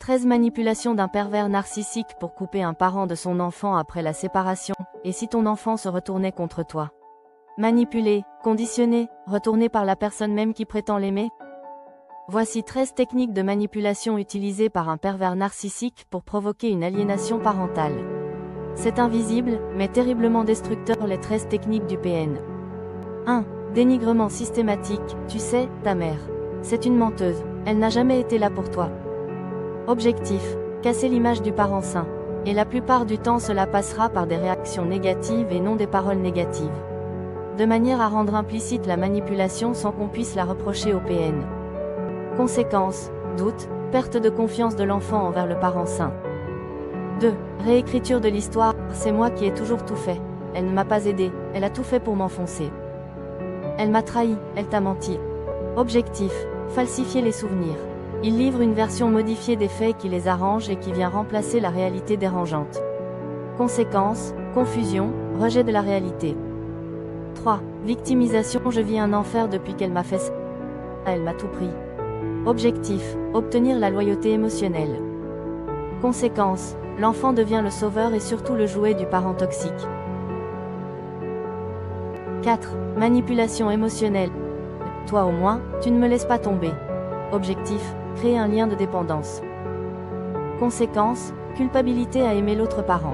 13 manipulations d'un pervers narcissique pour couper un parent de son enfant après la séparation, et si ton enfant se retournait contre toi. Manipulé, conditionné, retourné par la personne même qui prétend l'aimer. Voici 13 techniques de manipulation utilisées par un pervers narcissique pour provoquer une aliénation parentale. C'est invisible, mais terriblement destructeur les 13 techniques du PN. 1. Dénigrement systématique, tu sais, ta mère. C'est une menteuse, elle n'a jamais été là pour toi. Objectif, casser l'image du parent sain. Et la plupart du temps cela passera par des réactions négatives et non des paroles négatives. De manière à rendre implicite la manipulation sans qu'on puisse la reprocher au PN. Conséquences, doute, perte de confiance de l'enfant envers le parent sain. 2. Réécriture de l'histoire, c'est moi qui ai toujours tout fait. Elle ne m'a pas aidé, elle a tout fait pour m'enfoncer. Elle m'a trahi, elle t'a menti. Objectif, falsifier les souvenirs. Il livre une version modifiée des faits qui les arrange et qui vient remplacer la réalité dérangeante. Conséquences, confusion, rejet de la réalité. 3. Victimisation, je vis un enfer depuis qu'elle m'a fait ça. Elle m'a tout pris. Objectif, obtenir la loyauté émotionnelle. Conséquences, l'enfant devient le sauveur et surtout le jouet du parent toxique. 4. Manipulation émotionnelle. Toi au moins, tu ne me laisses pas tomber. Objectif, créer un lien de dépendance. Conséquence, culpabilité à aimer l'autre parent.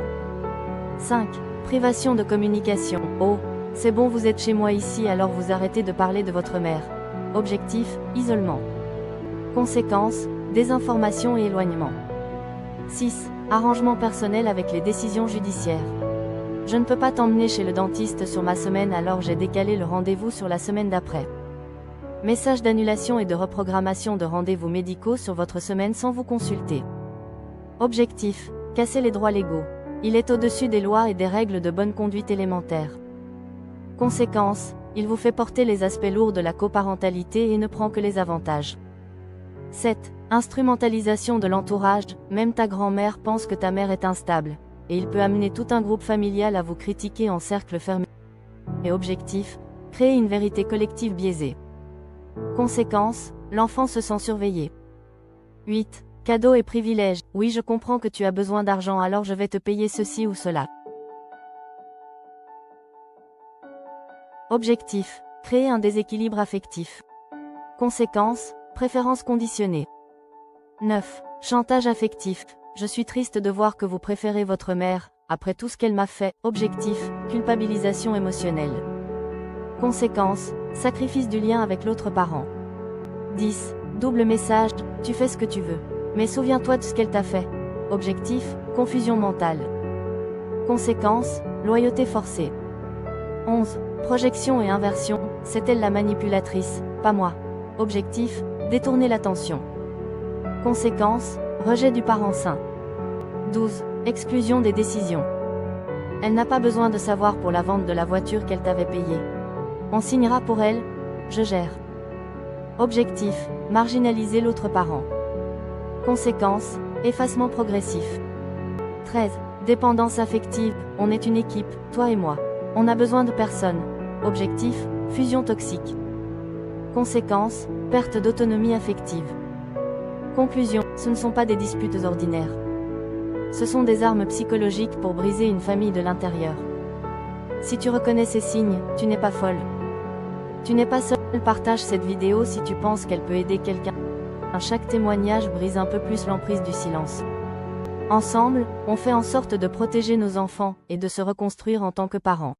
5. Privation de communication. Oh, c'est bon vous êtes chez moi ici alors vous arrêtez de parler de votre mère. Objectif, isolement. Conséquence, désinformation et éloignement. 6. Arrangement personnel avec les décisions judiciaires. Je ne peux pas t'emmener chez le dentiste sur ma semaine alors j'ai décalé le rendez-vous sur la semaine d'après. Message d'annulation et de reprogrammation de rendez-vous médicaux sur votre semaine sans vous consulter. Objectif, casser les droits légaux. Il est au-dessus des lois et des règles de bonne conduite élémentaires. Conséquence, il vous fait porter les aspects lourds de la coparentalité et ne prend que les avantages. 7. Instrumentalisation de l'entourage, même ta grand-mère pense que ta mère est instable, et il peut amener tout un groupe familial à vous critiquer en cercle fermé. Et objectif, créer une vérité collective biaisée. Conséquence, l'enfant se sent surveillé. 8. Cadeaux et privilèges. Oui, je comprends que tu as besoin d'argent alors je vais te payer ceci ou cela. Objectif, créer un déséquilibre affectif. Conséquence, préférence conditionnée. 9. Chantage affectif. Je suis triste de voir que vous préférez votre mère, après tout ce qu'elle m'a fait. Objectif, culpabilisation émotionnelle. Conséquence, sacrifice du lien avec l'autre parent. 10. Double message, tu fais ce que tu veux. Mais souviens-toi de ce qu'elle t'a fait. Objectif, confusion mentale. Conséquence, loyauté forcée. 11. Projection et inversion, c'est elle la manipulatrice, pas moi. Objectif, détourner l'attention. Conséquence, rejet du parent sain. 12. Exclusion des décisions. Elle n'a pas besoin de savoir pour la vente de la voiture qu'elle t'avait payée. On signera pour elle, je gère. Objectif, marginaliser l'autre parent. Conséquence, effacement progressif. 13. Dépendance affective, on est une équipe, toi et moi. On a besoin de personne. Objectif, fusion toxique. Conséquence, perte d'autonomie affective. Conclusion, ce ne sont pas des disputes ordinaires. Ce sont des armes psychologiques pour briser une famille de l'intérieur. Si tu reconnais ces signes, tu n'es pas folle. Tu n'es pas seul, partage cette vidéo si tu penses qu'elle peut aider quelqu'un. Chaque témoignage brise un peu plus l'emprise du silence. Ensemble, on fait en sorte de protéger nos enfants et de se reconstruire en tant que parents.